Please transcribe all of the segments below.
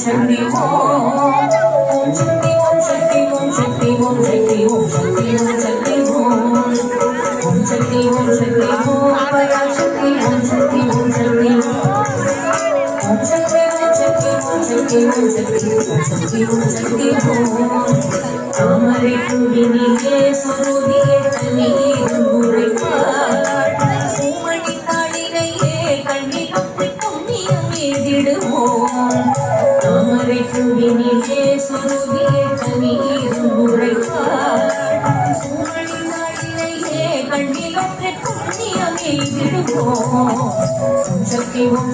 शक्ति ओम शक्ति ओम शक्ति ओम शक्ति ओम शक्ति ओम शक्ति ओम शक्ति ओम शक्ति ओम शक्ति ओम पराशक्ति ओम शक्ति ओम शक्ति ओम शक्ति ओम शक्ति ओम शक्ति ओम शक्ति ओम शक्ति ओम हमारे कुंडली के सुरुदिए तनीर मुरे पाट सुमणि ताली रहिए कण्णी लुप्पि पुण्य मेदिडुवोम हमारे कुंडली के सुरुदिए तनीर मुरे पाट सुमणि ताली रहिए कण्णी लुप्पि पुण्य मेदिडुवोम शक्ति ओम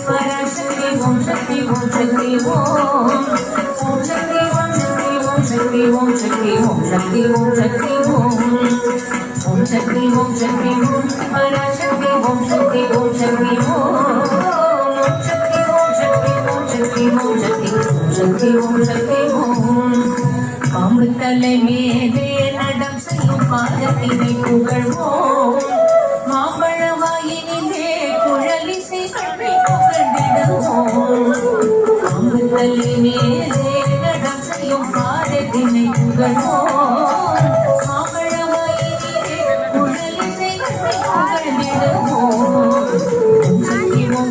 पराशक्ति ओम शक्ति ओम शक्ति ओम शक्ति ओम शक्ति ओम शक्ति ओम शक्ति ओम शक्ति ओम शक्ति ओम शक्ति ओम पराशक्ति ओम शक्ति ओम शक्ति ओम शक्ति ओम शक्ति ओम शक्ति ओम शक्ति ओम शक्ति ओम शक्ति ओम पांबु तले मेले नडम செய்யும் பாதத்தினை புகழ்வோம் மாம்பழவாயினிலே குழலிசை கண்ணை புகழ்ந்திடுவோம் பாம்பு தலை மேலே நடம் செய்யும் பாதத்தினை புகழ்வோம் மாம்பழவாயினிலே குழலிசை கண்ணை புகழ்ந்திடுவோம்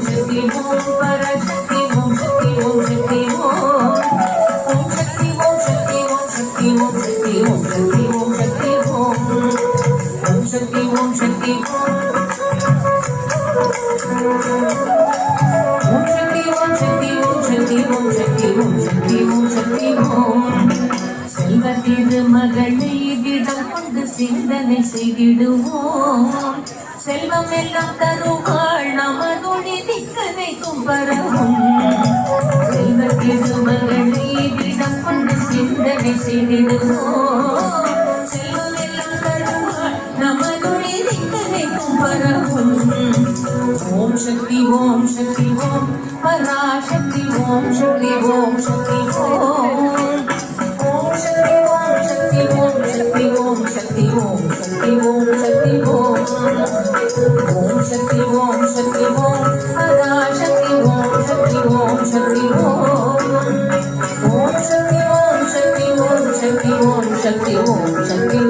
சக்தி ஓம் பராசக்தி ஓம் சக்தி ஓம் சக்தி ஓம் சக்தி ஓம் சக்தி ஓம் சக்தி ஓம் சக்தி ஓம் சக்தி ஓம் சக்தி ஓம் शक्ति ओम शक्ति ओम शक्ति ओम शक्ति ओम शक्ति ओम शक्ति ओम शक्ति ओम शक्ति ओम செல்வ திருமகளை திடம் கொண்டு சிந்தனை செய்திடுவோம் செல்வம் எல்லாம் தருவாள் நமதொழி திக்கனை தும்பரவும் செல்வ திருமகளை திடம் கொண்டு சிந்தனை செய்திடுவோம் செல்வம் எல்லாம் தருவாள் நமதொழி திக்கனை தும்பரவும் ஓம் शक्ति ओम पराशक्ति ओम शक्ति ओम शक्ति ओम शक्ति ओम शक्ति ओम शक्ति ओम शक्ति ओम शक्ति ओम शक्ति ओम शक्ति ओम शक्ति ओम पराशक्ति ओम शक्ति ओम शक्ति ओम शक्ति ओम शक्ति ओम शक्ति ओम शक्ति ओम शक्ति